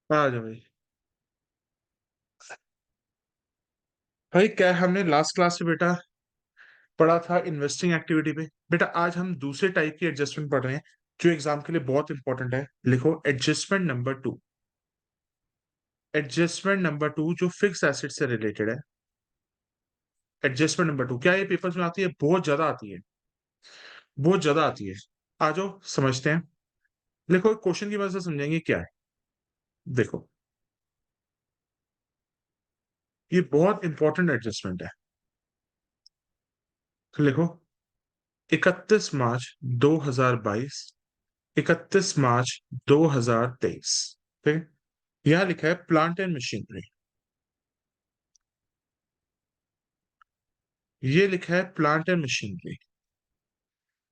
आ जाओ भाई। भाई क्या हमने लास्ट क्लास में बेटा पढ़ा था इन्वेस्टिंग एक्टिविटी पे। बेटा आज हम दूसरे टाइप की एडजस्टमेंट पढ़ रहे हैं जो एग्जाम के लिए बहुत इंपॉर्टेंट है। लिखो adjustment number two. Adjustment number two जो फिक्स एसेट से रिलेटेड है। एडजस्टमेंट नंबर टू क्या ये पेपर्स में आती है? बहुत ज्यादा आती है, बहुत ज्यादा आती है। आ जाओ समझते हैं। लिखो क्वेश्चन की वजह से समझेंगे क्या है। देखो ये बहुत इंपॉर्टेंट एडजस्टमेंट है। तो लिखो 31 मार्च 2022, 31 मार्च 2023। ठीक है। यहाँ लिखा है प्लांट एंड मशीनरी। ये लिखा है प्लांट एंड मशीनरी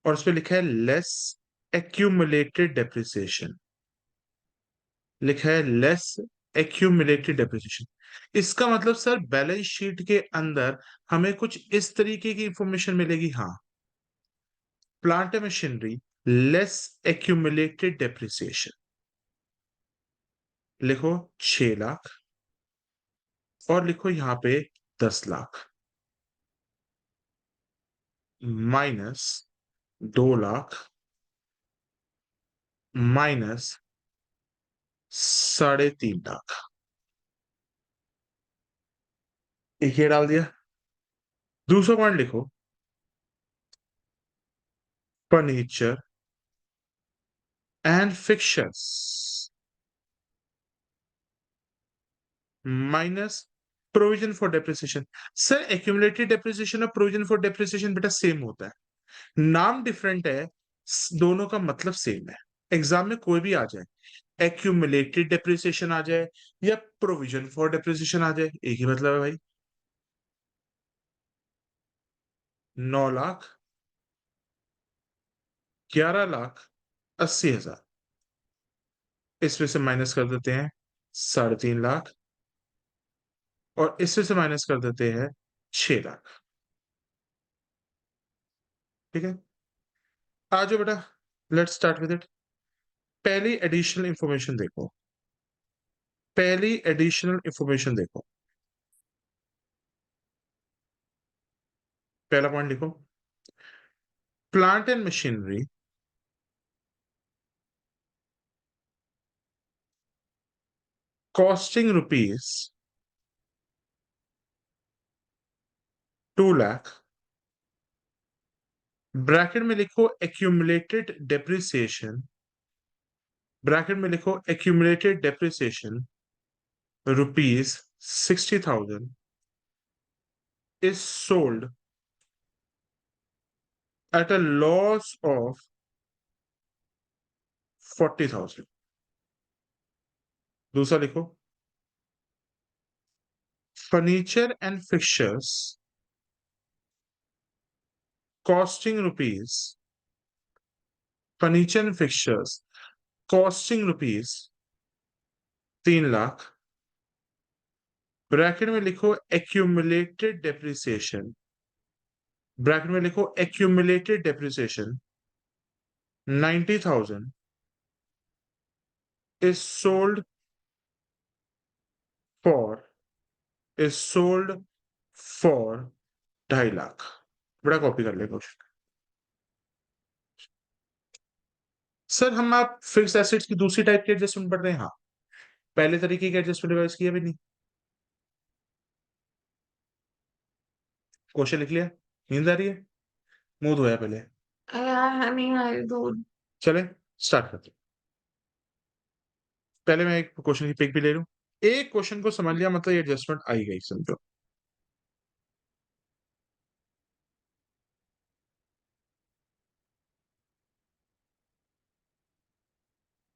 और उस पे लिखा है लेस एक्यूमुलेटेड डेप्रिसिएशन। लिखा है लेस एक्यूमुलेटेड डेप्रिसिएशन। इसका मतलब सर बैलेंस शीट के अंदर हमें कुछ इस तरीके की इंफॉर्मेशन मिलेगी। हाँ, plant and machinery less accumulated depreciation. लिखो 6 लाख और लिखो यहाँ पे 10 लाख माइनस 2 लाख माइनस 3.5 लाख। एक ये डाल दिया। दूसरा पॉइंट लिखो furniture and fixtures minus provision for depreciation. Sir accumulated depreciation और प्रोविजन फॉर डेप्रिसिएशन बेटा सेम होता है, नाम डिफरेंट है, दोनों का मतलब सेम है। एग्जाम में कोई भी आ जाए, एक्यूमुलेटेड डेप्रिसिएशन आ जाए या प्रोविजन फॉर डेप्रिसिएशन आ जाए, एक ही मतलब है भाई। 9 लाख, 11 लाख 80 हजार, इसमें से माइनस कर देते हैं 3.5 लाख और इसमें से माइनस कर देते हैं 6 लाख। ठीक है। आ जाओ बेटा, लेट्स स्टार्ट विद इट। पहली एडिशनल इंफॉर्मेशन देखो। पहली एडिशनल इंफॉर्मेशन देखो। पहला पॉइंट लिखो plant and machinery costing rupees 2 lakh. Bracket में लिखो एक्यूमुलेटेड डेप्रिसिएशन। ब्रैकेट में लिखो accumulated depreciation rupees 60,000 is sold at a loss of 40,000। दूसरा लिखो furniture and fixtures costing rupees furniture and fixtures costing rupees 3 lakh. Bracket में लिखो एक्यूमुलेटेड डेप्रिसिएशन। ब्रैकेट में लिखो accumulated depreciation 90,000 is sold for is sold for 2.5 lakh. बड़ा copy कर ले कुछ। सर हम आप फिक्स एसेट्स की दूसरी टाइप की एडजस्टमेंट पढ़ रहे हैं। हाँ, पहले तरीके की एडजस्टमेंट रिवाइज किया भी नहीं। क्वेश्चन लिख लिया? नींद आ रही है? मुंह धोया पहले? यार नहीं आई दूध। चले स्टार्ट करते हैं। पहले मैं एक क्वेश्चन की पिक भी ले लूं। एक क्वेश्चन को समझ लिया मतलब ये एडजस्टमेंट आई गई, समझो।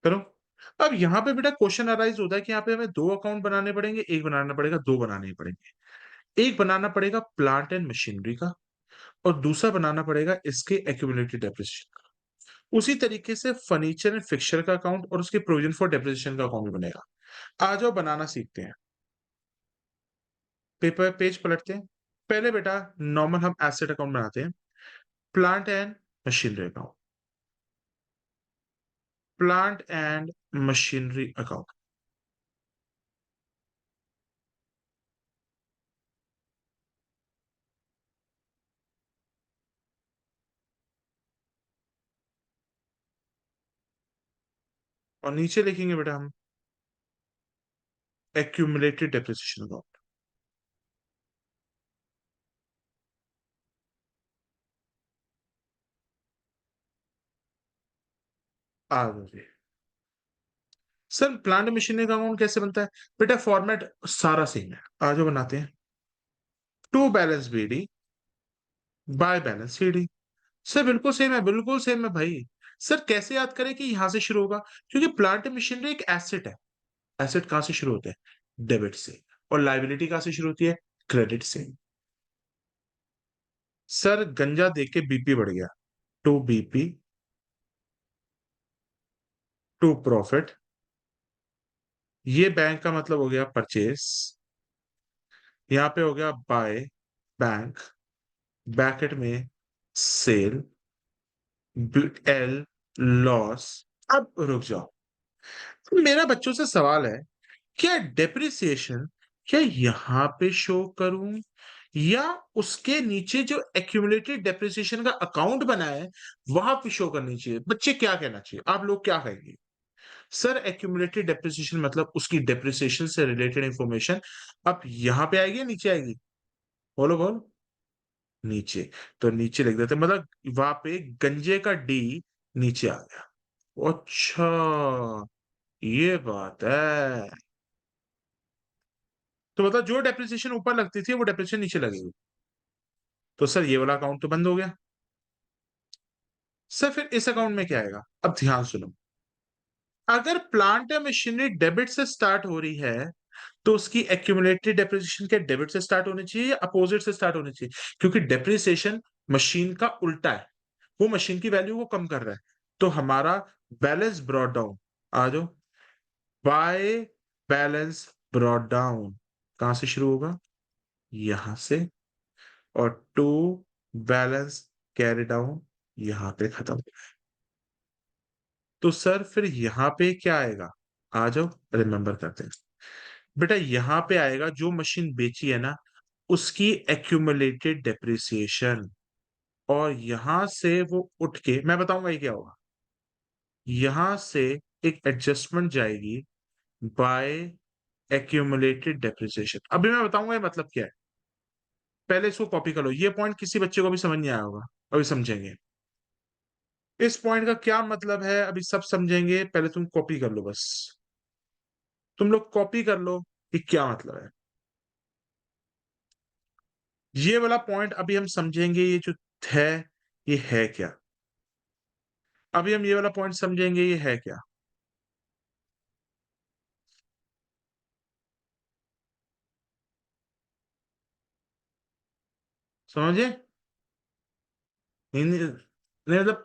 करो। अब यहाँ पे बेटा क्वेश्चन अराइज होता है कि यहाँ पे हमें दो अकाउंट बनाने पड़ेंगे, एक बनाना पड़ेगा, दो बनाने पड़ेंगे। एक बनाना पड़ेगा प्लांट एंड मशीनरी का और दूसरा बनाना पड़ेगा इसके एक्यूमुलेटेड डेप्रिसिएशन का। उसी तरीके से फर्नीचर एंड फिक्चर का अकाउंट और उसके प्रोविजन फॉर डेप्रिसिएशन का अकाउंट भी बनेगा। आ जाओ बनाना सीखते हैं। पेपर पेज पलटते हैं। पहले बेटा नॉर्मल हम एसेट अकाउंट बनाते हैं, plant and machinery account. Plant and machinery account. और नीचे लिखेंगे बेटा हम एक्यूमुलेटेड डेप्रिसिएशन अकाउंट। आ गए। सर प्लांट मशीनरी का अकाउंट कैसे बनता है? बेटा फॉर्मेट सारा सेम है, आज बनाते हैं। To balance BD by balance CD. Sir बिल्कुल सेम है, बिल्कुल सेम है भाई। सर कैसे याद करें कि यहां से शुरू होगा? क्योंकि प्लांट मशीनरी एक एसेट है। एसेट कहां से शुरू होता है? डेबिट से। और लाइबिलिटी कहां से शुरू होती है? क्रेडिट से। सर गंजा देख के बीपी बढ़ गया। To BP to profit. ये बैंक का मतलब हो गया परचेस। यहाँ पे हो गया बाय बैंक, ब्रैकेट में सेल, एल लॉस। अब रुक जाओ, मेरा बच्चों से सवाल है, क्या डेप्रिसिएशन क्या यहां पे शो करूं या उसके नीचे जो एक्यूमुलेटेड डेप्रिसिएशन का अकाउंट बना है वहां पे शो करनी चाहिए? बच्चे क्या कहना चाहिए, आप लोग क्या कहेंगे? सर एक्यूमुलेटेड डेप्रिसिएशन मतलब उसकी डेप्रिसिएशन से रिलेटेड इंफॉर्मेशन अब यहां पे आएगी या नीचे आएगी? बोलो बोलो। नीचे। तो नीचे लिख देते, मतलब वहां पे गंजे का डी नीचे आ गया। अच्छा, ये बात है। तो मतलब जो डेप्रिसिएशन ऊपर लगती थी वो डेप्रिसिएशन नीचे लगेगी। तो सर ये वाला अकाउंट तो बंद हो गया। सर फिर इस अकाउंट में क्या आएगा? अब ध्यान सुनो, अगर प्लांट या मशीनरी डेबिट से स्टार्ट हो रही है तो उसकी एक्यूमुलेटेड डेप्रिसिएशन क्या डेबिट से स्टार्ट होनी चाहिए या अपोजिट से स्टार्ट होनी चाहिए? क्योंकि डेप्रिसिएशन मशीन का उल्टा है, वो मशीन की वैल्यू को कम कर रहा है। तो हमारा बैलेंस ब्रॉट डाउन, आ जाओ, बाय बैलेंस ब्रॉट डाउन कहां से शुरू होगा? यहां से। और टू बैलेंस कैरी डाउन यहां पे खत्म। तो सर फिर यहां पे क्या आएगा? आ जाओ रिमेंबर करते हैं। बेटा यहां पे आएगा जो मशीन बेची है ना उसकी एक्यूमुलेटेड डेप्रिसिएशन। और यहां से वो उठ के मैं बताऊंगा ये क्या होगा। यहां से एक एडजस्टमेंट जाएगी बाय एक्यूमुलेटेड डेप्रिसिएशन। अभी मैं बताऊंगा ये मतलब क्या है, पहले इसको कॉपी कर लो। ये पॉइंट किसी बच्चे को भी समझ नहीं आया होगा, अभी समझेंगे। इस पॉइंट का क्या मतलब है अभी सब समझेंगे, पहले तुम कॉपी कर लो बस। तुम लोग कॉपी कर लो कि क्या मतलब है। ये वाला पॉइंट अभी हम समझेंगे, ये जो है ये है क्या। अभी हम ये वाला पॉइंट समझेंगे, ये है क्या। समझे? नहीं नहीं नहीं, मतलब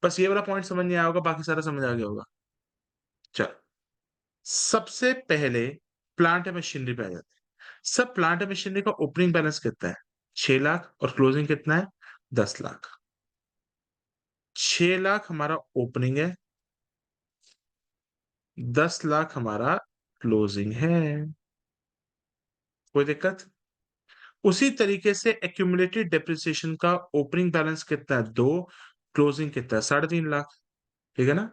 बस ये वाला पॉइंट समझ नहीं आया होगा, बाकी सारा समझ आ गया होगा। चल, सबसे पहले प्लांट मशीनरी पे आ जाते हैं। सब प्लांट मशीनरी का ओपनिंग बैलेंस कितना है? 6 लाख। और क्लोजिंग कितना है? 10 लाख। 6 लाख हमारा ओपनिंग है, 10 लाख हमारा क्लोजिंग है। कोई दिक्कत? उसी तरीके से एक्यूमुलेटेड डेप्रिसिएशन का ओपनिंग बैलेंस कितना है? 2। क्लोजिंग कितना है? 3.5 लाख। ठीक है ना?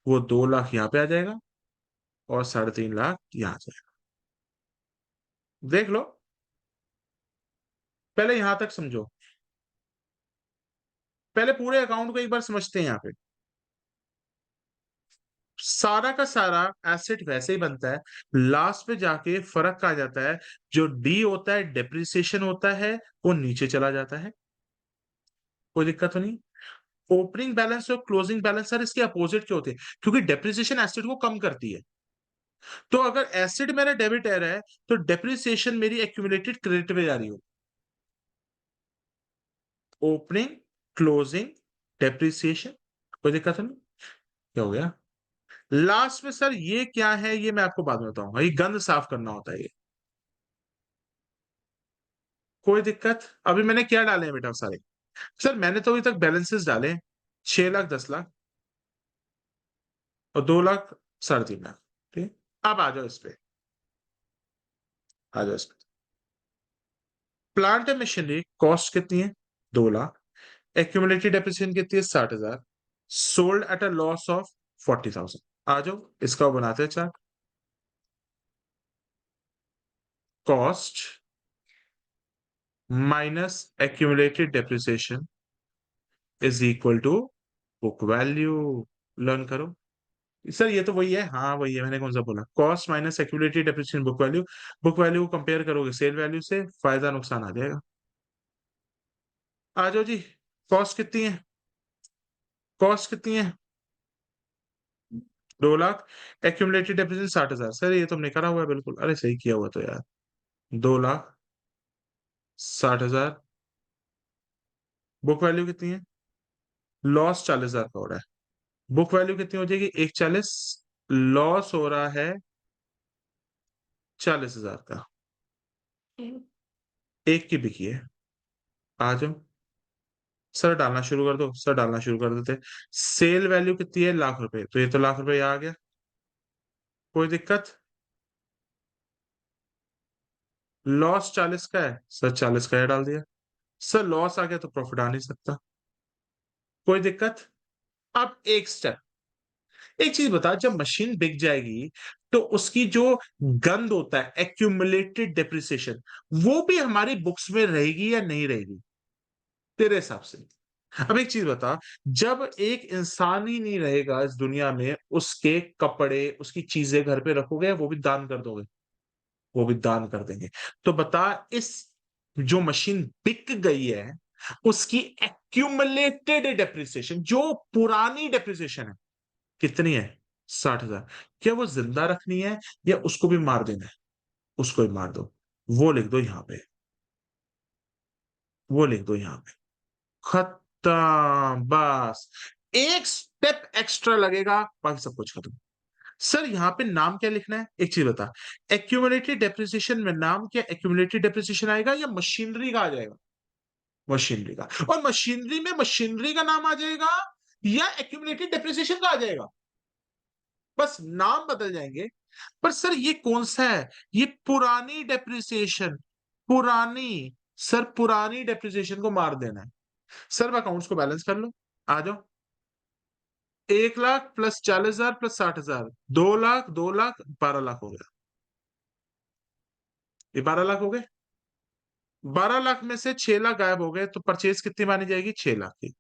वो 2 लाख यहाँ पे आ जाएगा और 3.5 लाख यहाँ आ जाएगा। देख लो, पहले यहां तक समझो, पहले पूरे अकाउंट को एक बार समझते हैं। यहाँ पे सारा का सारा एसेट वैसे ही बनता है, लास्ट पे जाके फर्क आ जाता है। जो डी होता है डेप्रिसिएशन होता है, वो नीचे चला जाता है। कोई दिक्कत तो नहीं? ओपनिंग बैलेंस और क्लोजिंग बैलेंस सर इसके अपोजिट क्यों होते हैं? क्योंकि डेप्रिसिएशन एसेट को कम करती है। तो अगर एसेट मेरा डेबिट आ रहा है तो डेप्रिसिएशन मेरी एक्यूमुलेटेड क्रेडिट पे जा रही हो। Opening, closing, depreciation. कोई दिक्कत नहीं? क्या हो गया? लास्ट में सर ये क्या है ये मैं आपको बाद में बताऊंगा, ये गंद साफ करना होता है ये। कोई दिक्कत? अभी मैंने क्या डाले हैं बेटा सारे? सर मैंने तो अभी तक बैलेंसेस डाले हैं, 6 लाख, 10 लाख और 2 लाख, 3.5 लाख। ठीक। अब आ जाओ इस पे, आ जाओ इस पे। प्लांट एंड मशीनरी कॉस्ट कितनी है? 2 लाख। एक्यूमुलेटेड डेप्रिसिएशन कितनी है? 60,000। Sold at a loss of 40,000। आ जाओ, इसका बनाते हैं chart. Cost minus accumulated depreciation is equal to book value. Learn करो सर, ये तो वही है, हाँ वही है, मैंने कौन सा बोला, cost minus accumulated depreciation book value. Book value को कंपेयर करोगे सेल वैल्यू से, फायदा नुकसान आ जाएगा। आ जाओ जी, कॉस्ट कितनी है, कॉस्ट कितनी है, 2 लाख। Accumulated depreciation 60,000। सर ये तुमने करा हुआ है बिल्कुल, अरे सही किया हुआ तो यार। 2,60,000। बुक वैल्यू कितनी है, लॉस 40,000 का हो रहा है। बुक वैल्यू कितनी हो जाएगी, 140। लॉस हो रहा है 40,000 का। एक की बिकी है। आ जाओ सर, डालना शुरू कर दो, सर डालना शुरू कर देते। सेल वैल्यू कितनी है, ₹1,00,000, तो ये तो ₹1,00,000 आ गया, कोई दिक्कत। लॉस 40 का है सर, 40 का है डाल दिया। सर लॉस आ गया तो प्रॉफिट आ नहीं सकता, कोई दिक्कत। अब एक स्टेप, एक चीज बता, जब मशीन बिक जाएगी तो उसकी जो गंद होता है एक्यूमुलेटेड डेप्रिसिएशन, वो भी हमारी बुक्स में रहेगी या नहीं रहेगी तेरे हिसाब से? अब एक चीज बता, जब एक इंसान ही नहीं रहेगा इस दुनिया में, उसके कपड़े उसकी चीजें घर पे रखोगे, वो भी दान कर दोगे? वो भी दान कर देंगे। तो बता, इस जो मशीन बिक गई है उसकी एक्यूमुलेटेड डेप्रिसिएशन, जो पुरानी डेप्रिसिएशन है, कितनी है? 60,000। क्या वो जिंदा रखनी है या उसको भी मार देना है? उसको ही मार दो, वो लिख दो यहां पे, वो लिख दो यहां पे। खत्म, बस। एक स्टेप एक्स्ट्रा लगेगा, बाकी सब कुछ खत्म। सर यहाँ पे नाम क्या लिखना है, एक चीज बता, एक्यूमुलेटेड डेप्रिसिएशन में नाम क्या एक्यूमुलेटेड डेप्रिसिएशन आएगा या मशीनरी का आ जाएगा? मशीनरी का। और मशीनरी में मशीनरी का नाम आ जाएगा या एक्यूमुलेटेड डेप्रिसिएशन का आ जाएगा? बस नाम बदल जाएंगे। पर सर ये कौन सा है, ये पुरानी डेप्रिसिएशन, पुरानी। सर पुरानी डेप्रिसिएशन को मार देना है। सर अकाउंट्स को बैलेंस कर लो, आ जाओ। 1,00,000 प्लस 40,000 प्लस 60,000, 2,00,000, 2,00,000, 12,00,000 हो गया। ये 12,00,000 हो गए। 12,00,000 में से 6,00,000 गायब हो गए, तो परचेज कितनी मानी जाएगी, 6,00,000 की।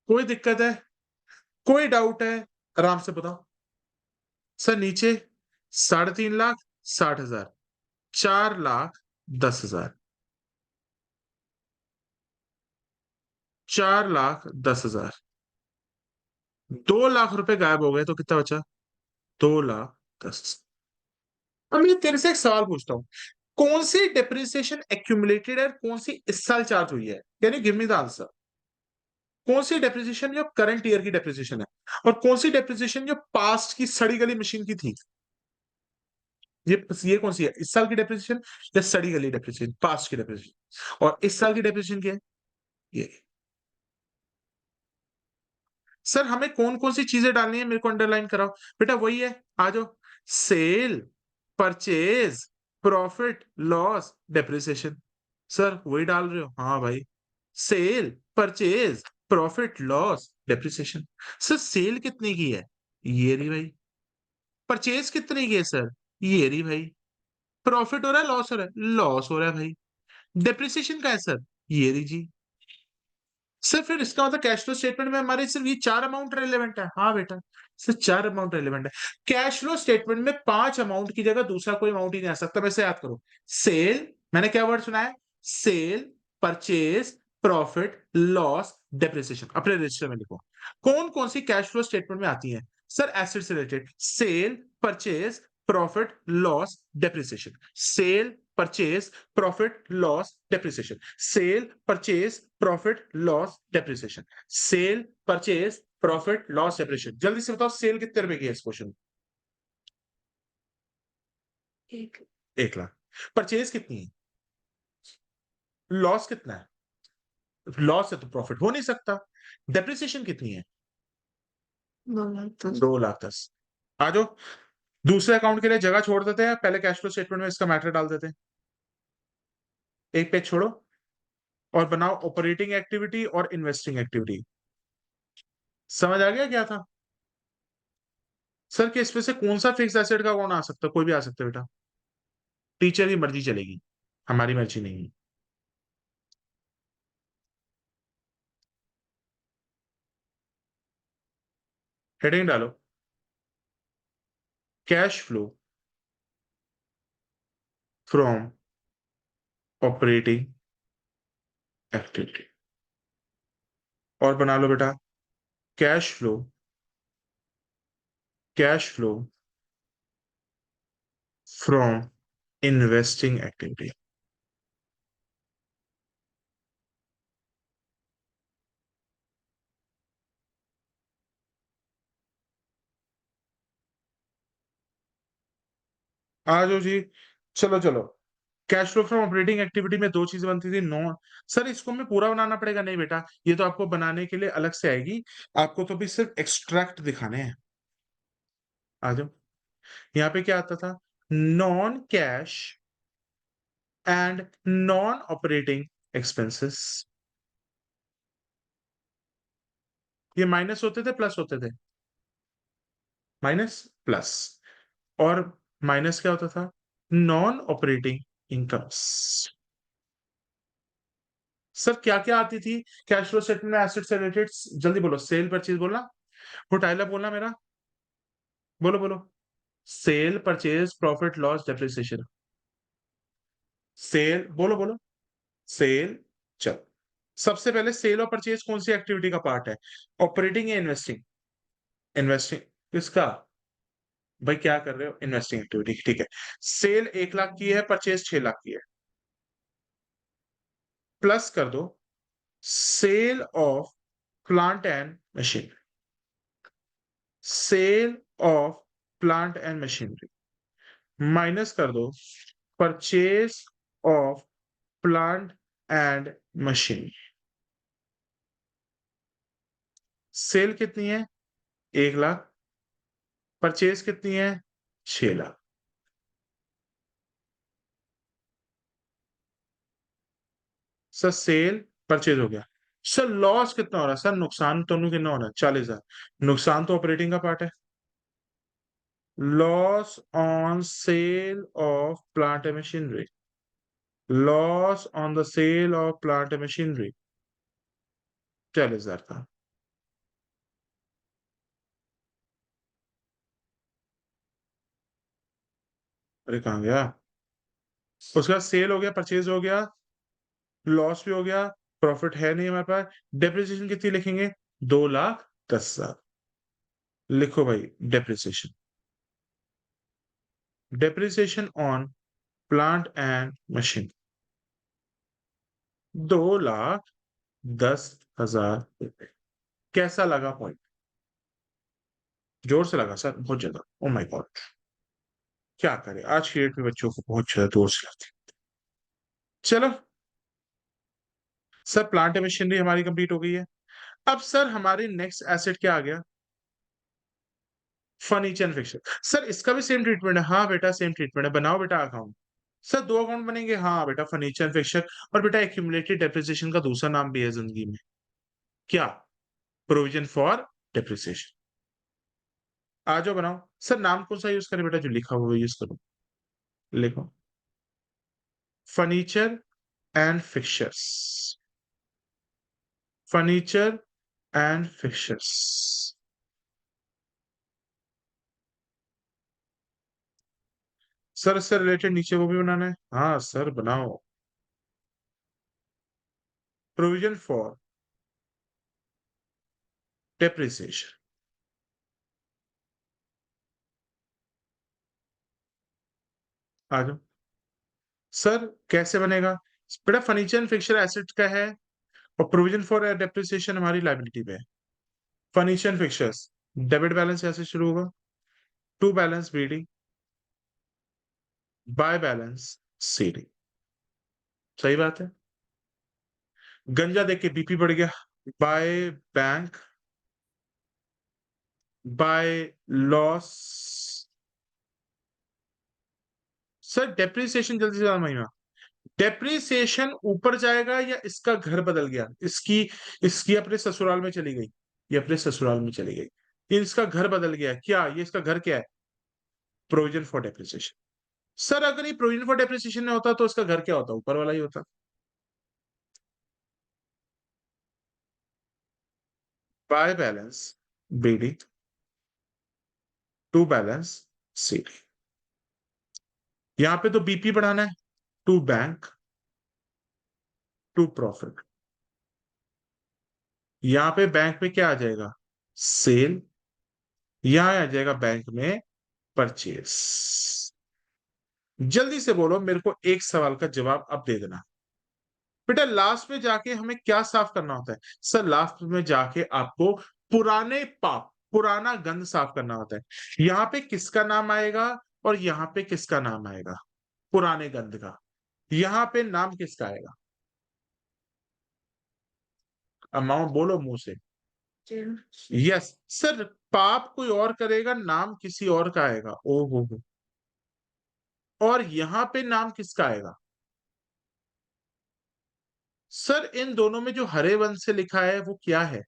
कोई दिक्कत है, कोई डाउट है, आराम से बताओ। सर नीचे 3.5 लाख, 60,000, 4,10,000, 4,10,000, 2,00,000 रुपए गायब हो गए, तो कितना बचा? 2,10,000। अब मैं तेरे से एक सवाल पूछता हूँ, कौन सी डेप्रिसिएशन एक्यूमुलेटेड है, कौन सी इस साल चार्ज हुई है? Can you give me the answer? कौन सी डेप्रिसिएशन जो करंट ईयर की डेप्रिसिएशन है, और कौन सी डेप्रिसिएशन जो पास्ट की सड़ी गली मशीन की थी? ये कौन सी है, इस साल की डेप्रिसिएशन या सड़ी गली डेप्रिसिएशन, पास्ट की डेप्रिसिएशन? और इस साल की डेप्रिसिएशन क्या है? ये। सर हमें कौन कौन सी चीजें डालनी है, मेरे को अंडरलाइन कराओ। बेटा वही है, आ जाओ। Sale, purchase, profit, loss, depreciation. Sir वही डाल रहे हो, हाँ भाई। Sale, purchase, profit, loss, depreciation. Sir sale कितने की है, ये रही भाई। परचेज कितने की है सर, ये रही भाई। प्रॉफिट हो रहा है, लॉस हो रहा है, लॉस हो रहा है भाई। डेप्रिसिएशन का है सर, ये रही जी। सर फिर इसका मतलब कैश फ्लो स्टेटमेंट में हमारे सिर्फ ये 4 अमाउंट रेलेवेंट है? हाँ बेटा, सिर्फ 4 अमाउंट रेलेवेंट है। कैश फ्लो स्टेटमेंट में 5 अमाउंट की जगह दूसरा कोई अमाउंट ही नहीं आ सकता, वैसे याद करो। सेल, मैंने क्या वर्ड सुना है, sale, purchase, profit, loss, depreciation. अपने रजिस्टर में लिखो, कौन कौन सी कैश फ्लो स्टेटमेंट में आती है? सर एसेट से related, sale, purchase, profit, loss, depreciation. Sale, purchase, profit, loss, depreciation. Sale, purchase, profit, loss, depreciation. Sale, purchase, profit, loss, depreciation. जल्दी से बताओ, सेल कितने रुपए की है इस क्वेश्चन में? एक 1,00,000। परचेज कितनी है? लॉस कितना है? लॉस है तो प्रॉफिट हो नहीं सकता। डेप्रिसिएशन कितनी है? 2,10,000। 2,10,000। आ जाओ, दूसरे अकाउंट के लिए जगह छोड़ देते हैं, पहले कैश फ्लो स्टेटमेंट में इसका मैटर डाल देते हैं। एक पेज छोड़ो, और बनाओ ऑपरेटिंग एक्टिविटी और इन्वेस्टिंग एक्टिविटी। समझ आ गया क्या था सर? कि इसमें से कौन सा फिक्स एसेट का कौन आ सकता है? कोई भी आ सकता है बेटा, टीचर की मर्जी चलेगी, हमारी मर्जी नहीं है। हेडिंग डालो, cash flow from operating activity. और बना लो बेटा, cash flow, cash flow from investing activity. आ जाओ जी, चलो चलो। Cash flow from operating activity में दो चीजें बनती थी, नॉन। सर इसको हमें पूरा बनाना पड़ेगा? नहीं बेटा, ये तो आपको बनाने के लिए अलग से आएगी, आपको तो भी सिर्फ एक्सट्रैक्ट दिखाने हैं। आ जाओ, यहाँ पे क्या आता था? Non cash and non operating expenses. ये माइनस होते थे प्लस होते थे? Minus plus. और माइनस क्या होता था? Non operating incomes. सर क्या क्या आती थी कैश फ्लो स्टेटमेंट में एसेट से रिलेटेड? जल्दी बोलो, सेल परचेज बोलना, वो टाइलर बोलना मेरा, बोलो बोलो। Sale purchase profit loss depreciation. Sale, बोलो बोलो। सेल। चल, सबसे पहले सेल और परचेज कौन सी एक्टिविटी का पार्ट है? ऑपरेटिंग या इन्वेस्टिंग? इन्वेस्टिंग। किसका? भाई क्या कर रहे हो? इन्वेस्टिंग एक्टिविटी, ठीक है। सेल 1 लाख की है, परचेज 6 लाख की है। प्लस कर दो sale of plant and machinery, sale of plant and machinery, minus कर दो purchase of plant and machinery. Sale कितनी है? 1 लाख। परचेज कितनी है? 6 लाख। सर सेल परचेज हो गया। सर लॉस कितना हो रहा है? सर नुकसान तो कितना हो रहा है? 40,000। नुकसान तो ऑपरेटिंग का पार्ट है। Loss on sale of plant and machinery, loss on the sale of plant and machinery 40,000 का। अरे कहाँ गया? उसका सेल हो गया, परचेज हो गया, लॉस भी हो गया, प्रॉफिट है नहीं हमारे पास। डेप्रिसिएशन कितनी लिखेंगे? 2,10,000। लिखो भाई depreciation. Depreciation on plant and machine 2,10,000। कैसा लगा पॉइंट? जोर से लगा सर, बहुत ज्यादा। ओ माय गॉड, क्या करें, आज की डेट में बच्चों को बहुत ज्यादा जोर से लगती है। चलो सर, प्लांट एंड मशीनरी हमारी कंप्लीट हो गई है। अब सर हमारी नेक्स्ट एसेट क्या आ गया? Furniture and fixer. सर इसका भी सेम ट्रीटमेंट है? हाँ बेटा सेम ट्रीटमेंट है, बनाओ बेटा अकाउंट। सर 2 अकाउंट बनेंगे? हाँ बेटा, फर्नीचर एंड फिक्सर। और बेटा एक्यूमुलेटेड डेप्रिसिएशन का दूसरा नाम भी है जिंदगी में, क्या? Provision for depreciation. आ जाओ बनाओ। सर नाम कौन सा यूज करें बेटा? जो लिखा हुआ यूज करो। लिखो furniture and fixers, furniture and fixers. Sir इससे रिलेटेड नीचे वो भी बनाना है? हाँ सर बनाओ। Provision for depreciation. आ जाओ। सर कैसे बनेगा? बेटा फर्नीचर एंड फिक्सर एसेट का है, और प्रोविजन फॉर डेप्रिसिएशन हमारी लायबिलिटी पे है। Furniture and fixtures debit balance ऐसे शुरू होगा, to balance BD, by balance CD. सही बात है। गंजा देख के बीपी बढ़ गया। By bank, by loss. Sir depreciation जल्दी से ज्यादा महीना, डेप्रिसिएशन ऊपर जाएगा या इसका घर बदल गया, इसकी इसकी अपने ससुराल में चली गई, ये अपने ससुराल में चली गई, ये इसका घर बदल गया, क्या ये इसका घर क्या है? Provision for depreciation. सर अगर ये प्रोविजन फॉर डेप्रिसिएशन में होता तो इसका घर क्या होता? ऊपर वाला ही होता। By balance BD to balance CD. यहां पे तो बीपी बढ़ाना है, टू बैंक टू प्रॉफिट। यहां पे बैंक में क्या आ जाएगा? सेल। यहां आ जाएगा बैंक में परचेस। जल्दी से बोलो मेरे को, एक सवाल का जवाब अब दे देना। बेटा लास्ट में जाके हमें क्या साफ करना होता है? सर लास्ट में जाके आपको पुराने पाप, पुराना गंद साफ करना होता है। यहाँ पे किसका नाम आएगा और यहाँ पे किसका नाम आएगा? पुराने गंद का। यहाँ पे नाम किसका आएगा? अमाउंट बोलो मुंह से। यस सर, पाप कोई और करेगा, नाम किसी और का आएगा। ओ हो। और यहाँ पे नाम किसका आएगा? सर इन दोनों में जो हरे वंश से लिखा है वो क्या है?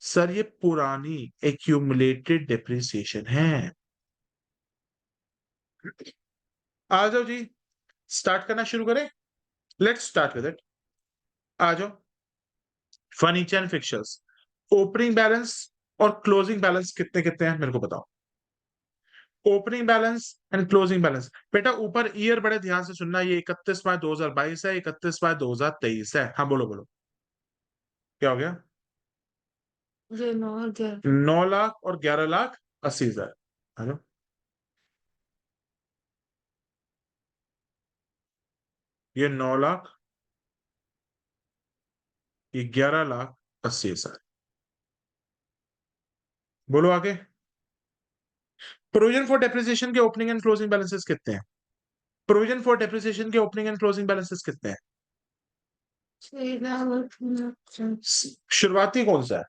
सर ये पुरानी एक्यूमुलेटेड डेप्रिसिएशन है। आ जाओ जी, स्टार्ट करना शुरू करें। Let's start with it. आ जाओ। Furniture and fixtures, opening balance और क्लोजिंग बैलेंस कितने कितने हैं मेरे को बताओ। Opening balance and closing balance. बेटा ऊपर ईयर बड़े ध्यान से सुनना, ये 31/2022 है, 31/2023 है। हाँ बोलो बोलो, क्या हो गया? ये 9 लाख और 11,80,000। हेलो, ये 9 लाख, ये 11,80,000। बोलो आगे। प्रोविजन फॉर डेप्रिसिएशन के ओपनिंग एंड क्लोजिंग बैलेंसेस कितने हैं? प्रोविजन फॉर डेप्रिसिएशन के ओपनिंग एंड क्लोजिंग बैलेंसेस कितने हैं? 6 लाख। शुरुआती कौन सा है?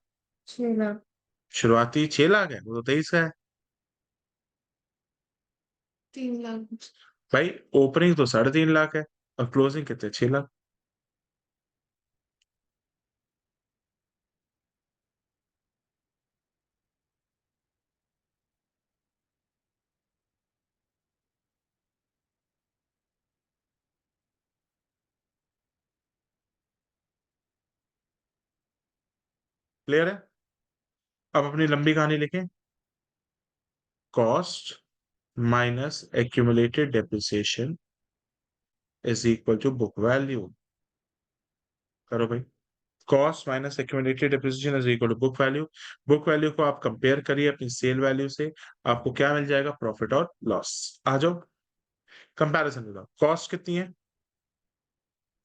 6 लाख। शुरुआती 6 लाख है, वो तो 23 का है। 3 लाख। भाई ओपनिंग तो 3.5 लाख है और क्लोजिंग कितने? 6 लाख। क्लियर है? अब अपनी लंबी कहानी लिखें। Cost minus accumulated depreciation is equal to book value. करो भाई। Cost minus accumulated depreciation is equal to book value. Book value को आप कंपेयर करिए अपनी सेल वैल्यू से, आपको क्या मिल जाएगा? प्रॉफिट और लॉस। आ जाओ कंपैरिजन बताओ। कॉस्ट कितनी है?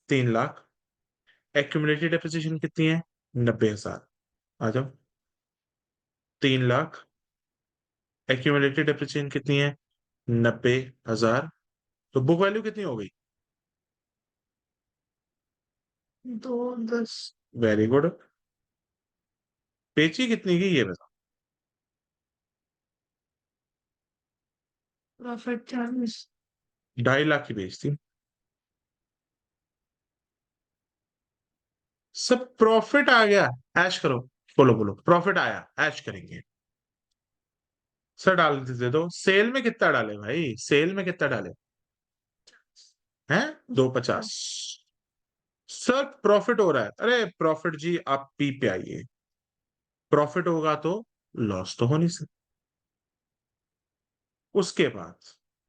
3 लाख। एक्यूमुलेटेड डेप्रिसिएशन कितनी है? 90,000। आ जाओ। 3 लाख, एक्यूमुलेटेड डेप्रिसिएशन कितनी है? 90,000। तो बुक वैल्यू कितनी हो गई? 2 10। Very good. बेची कितनी की ये बताओ। प्रॉफिट 40। 2.5 लाख की बेचती। सब प्रॉफिट आ गया। ऐश करो। बोलो बोलो, प्रॉफिट आया, ऐश करेंगे। सर डाल दे दो। सेल में कितना डाले भाई? सेल में कितना डाले हैं? 250। सर प्रॉफिट हो रहा है। अरे प्रॉफिट जी आप पी पे आइए। प्रॉफिट होगा तो लॉस तो हो नहीं सकता। उसके बाद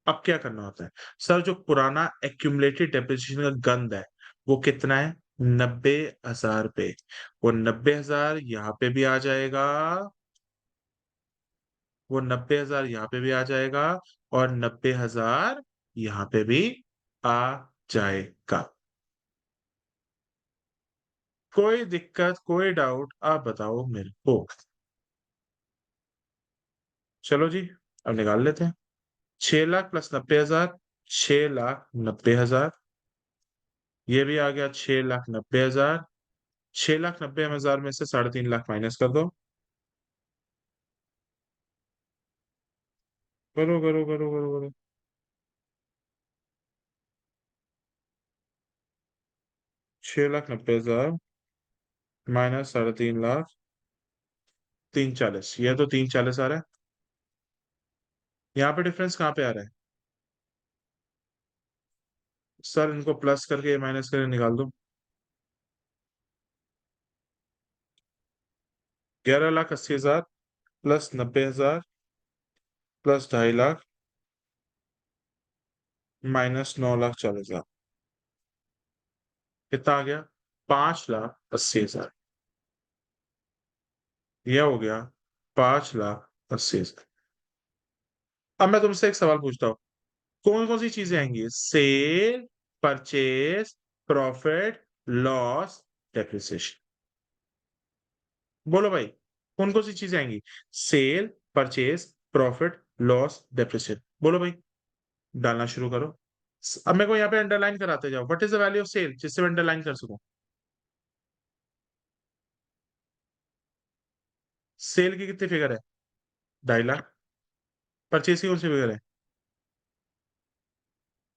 अब क्या करना होता है? सर जो पुराना एक्यूमुलेटेड डेप्रिसिएशन का गंद है वो कितना है? 90,000 पे। वो 90,000 यहाँ पे भी आ जाएगा, वो 90,000 यहाँ पे भी आ जाएगा और 90,000 यहाँ पे भी आ जाएगा। कोई दिक्कत, कोई डाउट आप बताओ मेरे को। चलो जी, अब निकाल लेते हैं। 6 लाख प्लस 90,000, 6,90,000। ये भी आ गया 6,90,000। 6,90,000 में से 3.5 लाख माइनस कर दो। करो करो करो करो करो। 6,90,000 माइनस 3.5 लाख 340, यह तो 340 आ रहा है। यहाँ पे डिफरेंस कहाँ पे आ रहा है सर? इनको प्लस करके माइनस करके निकाल दो। 11,80,000 प्लस 90,000 प्लस 2.5 लाख माइनस 9,40,000, कितना आ गया? 5,80,000। यह हो गया 5,80,000। अब मैं तुमसे एक सवाल पूछता हूँ, कौन कौन सी चीजें आएंगी? Sale, purchase, profit, loss, depreciation. बोलो भाई, कौन कौन सी चीजें आएंगी? Sale, purchase, profit, loss, depreciation. बोलो भाई, डालना शुरू करो। अब मेरे को यहाँ पे अंडरलाइन कराते जाओ, what is the value of sale, जिससे मैं अंडरलाइन कर सकूं। सेल की कितनी फिगर है? 2.5 लाख। परचेज की कौन सी फिगर है?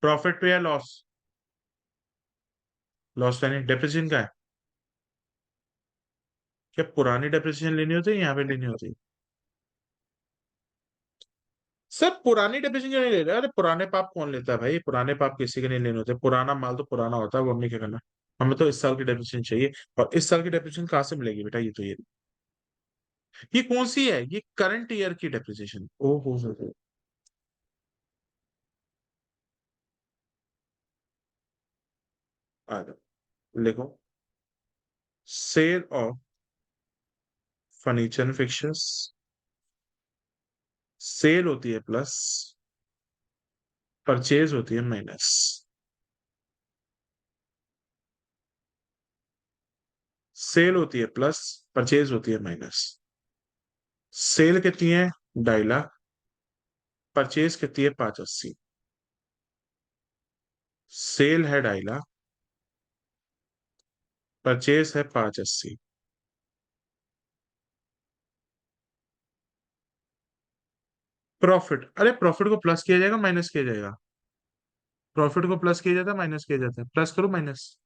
प्रॉफिट पे या लॉस? लॉस यानी डेप्रिसिएशन का है। क्या पुरानी डेप्रिसिएशन लेनी होती है, यहाँ पे लेनी होती है? सर पुरानी डेप्रिसिएशन क्यों नहीं ले रहे? अरे पुराने पाप कौन लेता है भाई? पुराने पाप किसी के नहीं लेने होते। पुराना माल तो पुराना होता है, वो हमने क्या करना। हमें तो इस साल की डेप्रिसिएशन चाहिए। और इस साल की डेप्रिसिएशन कहाँ से मिलेगी बेटा? ये कौन सी है? ये करंट ईयर की डेप्रिसिएशन। हो आ जाओ, लिखो। Sale of furniture fixtures, sale होती है प्लस, परचेज होती है माइनस। सेल होती है प्लस, परचेज होती है माइनस। सेल कितनी है? 2.5 लाख। परचेज कितनी है? 580। सेल है 2.5 लाख, परचेज है 580। प्रॉफिट, अरे प्रॉफिट को प्लस किया जाएगा माइनस किया जाएगा? प्रॉफिट को प्लस किया जाता है माइनस किया जाता है? प्लस करो माइनस।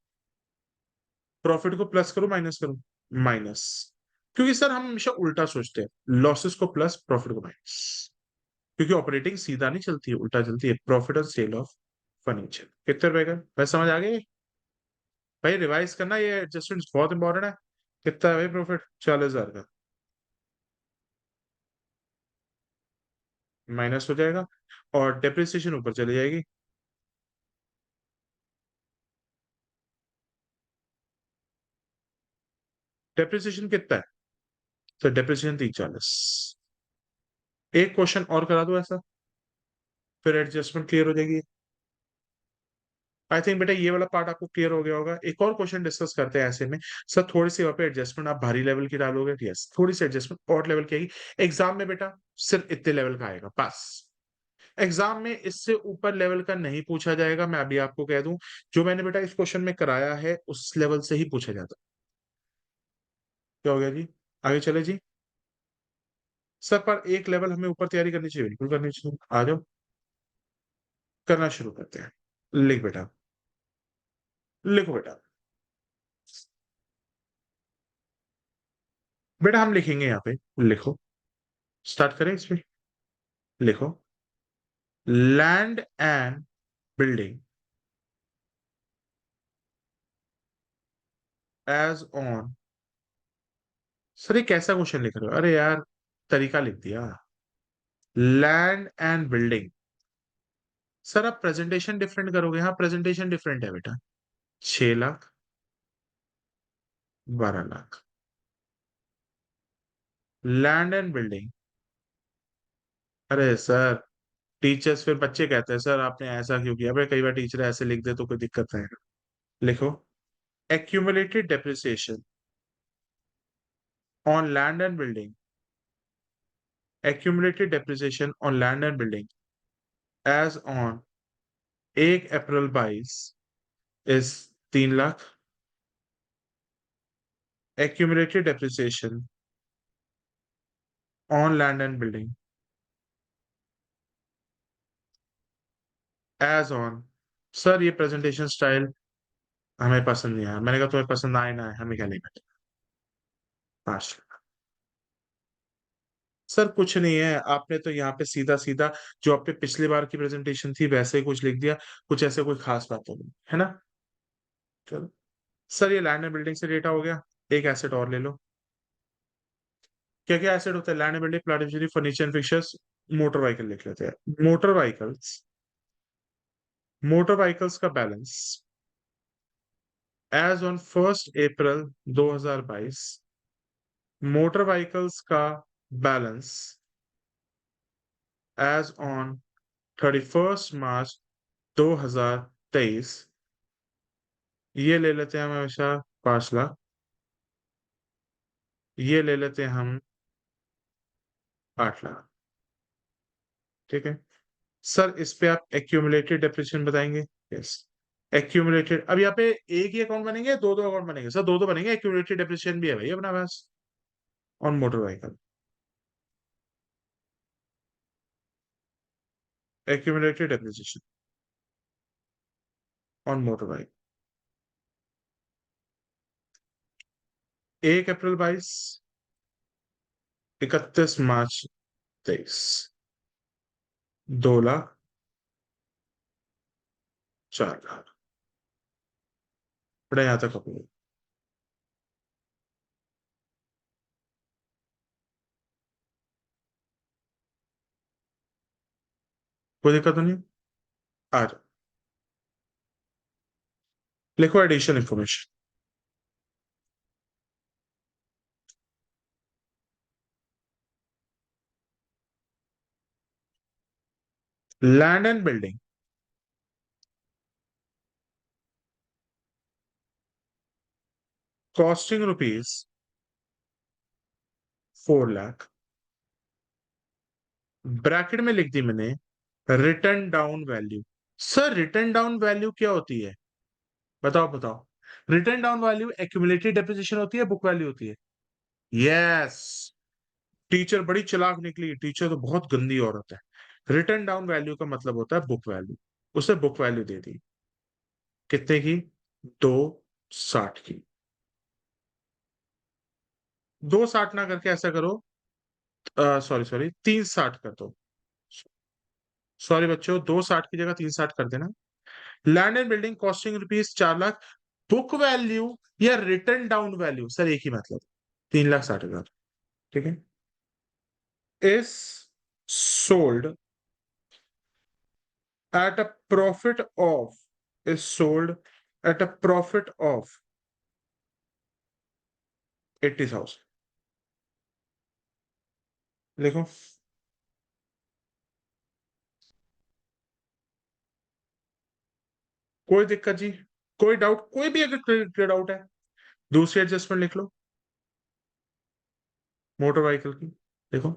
प्रॉफिट को प्लस करो माइनस करो? माइनस। क्योंकि सर हम हमेशा उल्टा सोचते हैं, लॉसेस को प्लस प्रॉफिट को माइनस। क्योंकि ऑपरेटिंग सीधा नहीं चलती है, उल्टा चलती है। प्रॉफिट और सेल ऑफ फर्नीचर। कितने रुपए का? मैं समझ आ गई भाई? रिवाइज करना, ये एडजस्टमेंट बहुत इंपॉर्टेंट है। कितना है भाई प्रॉफिट? 40,000 का माइनस हो जाएगा, और डेप्रिसिएशन ऊपर चली जाएगी। डेप्रिसिएशन कितना है? तो डेप्रिसिएशन 340। एक क्वेश्चन और करा दो ऐसा, फिर एडजस्टमेंट क्लियर हो जाएगी। आई थिंक बेटा ये वाला पार्ट आपको क्लियर हो गया होगा। एक और क्वेश्चन डिस्कस करते हैं ऐसे में। सर थोड़ी सी वहां पे एडजस्टमेंट आप भारी लेवल की डालोगे? यस, थोड़ी सी एडजस्टमेंट और लेवल की आएगी। एग्जाम में बेटा सिर्फ इतने लेवल का आएगा बस। एग्जाम में इससे ऊपर लेवल का नहीं पूछा जाएगा, मैं अभी आपको कह दूं। जो मैंने बेटा इस क्वेश्चन में कराया है उस लेवल से ही पूछा जाता। क्या हो गया जी? आगे चले जी। सर पर एक लेवल हमें ऊपर तैयारी करनी चाहिए, बिल्कुल करनी चाहिए। आ जाओ, करना शुरू करते हैं। लिख बेटा, लिखो बेटा। बेटा हम लिखेंगे यहाँ पे, लिखो। स्टार्ट करें इस पे। लिखो, land and building as on. Sir ये कैसा क्वेश्चन लिख रहे हो? अरे यार, तरीका लिख दिया। Land and building. सर आप प्रेजेंटेशन डिफरेंट करोगे। हाँ प्रेजेंटेशन डिफरेंट है बेटा। 6 lakh, 12 lakh. Land and building. अरे सर, टीचर्स फिर बच्चे कहते हैं सर आपने ऐसा क्यों किया। भाई कई बार टीचर ऐसे लिख दे तो कोई दिक्कत नहीं है। लिखो, accumulated depreciation on land and building, accumulated depreciation on land and building as on 1 April 22 is 3 lakh. accumulated depreciation on land and building as on, sir ये प्रेजेंटेशन स्टाइल हमें पसंद नहीं आया। मैंने कहा तुम्हें पसंद आए ना आए हमें क्या लेना। 5 लाख। सर कुछ नहीं है, आपने तो यहाँ पे सीधा सीधा जो आपने पिछली बार की प्रेजेंटेशन थी वैसे ही कुछ लिख दिया। कुछ ऐसे कोई खास बात तो नहीं है ना। चलो। सर ये लैंड एंड बिल्डिंग से डेटा हो गया। एक एसेट और ले लो। क्या क्या एसेट होता है? Land and building, plant machinery, furniture and fixtures. Motor vehicle लिख लेते हैं। मोटर व्हीकल्स का balance as on 1 April 2022। Motor vehicles का बैलेंस एज ऑन 31 मार्च 2023। ये ले लेते हैं हम हमेशा 5 लाख। ये ले लेते हैं हम 8 लाख। ठीक है। सर इस पे आप एक्यूमुलेटेड डेप्रिसिएशन बताएंगे? यस। एक्यूमुलेटेड, अब यहाँ पे एक ही अकाउंट बनेंगे, दो दो अकाउंट बनेंगे? सर दो दो बनेंगे, एक्यूमुलेटेड डेप्रिसिएशन भी है भाई अपना pass on motor vehicle. Accumulated depreciation on motor vehicle. 1 अप्रैल 22, 31 मार्च 23। 2 लाख, 4 लाख। बड़ा यहाँ तक अपने कोई दिक्कत तो नहीं। आ जाओ। लिखो addition information. Land and building costing rupees 4 lakh. Bracket में लिख दी मैंने written down value. Sir written down value क्या होती है? बताओ बताओ। Written down value accumulated depreciation होती है, बुक वैल्यू होती है? यस। टीचर बड़ी चालाक निकली, टीचर तो बहुत गंदी औरत है। रिटर्न डाउन वैल्यू का मतलब होता है बुक वैल्यू। उसे बुक वैल्यू दे दी। कितने की? 260 की। 260 ना करके ऐसा करो, सॉरी सॉरी 360 कर दो। सॉरी बच्चों, 260 की जगह 360 कर देना। Land and building costing rupees 4 lakh. Book value या रिटर्न डाउन वैल्यू सर एक ही मतलब। 3,60,000। ठीक है। Is sold at a profit of is sold at a profit of 80,000। देखो। कोई दिक्कत जी? कोई डाउट, कोई भी अगर क्लियर डाउट है? दूसरी एडजस्टमेंट लिख लो मोटर व्हीकल की। देखो।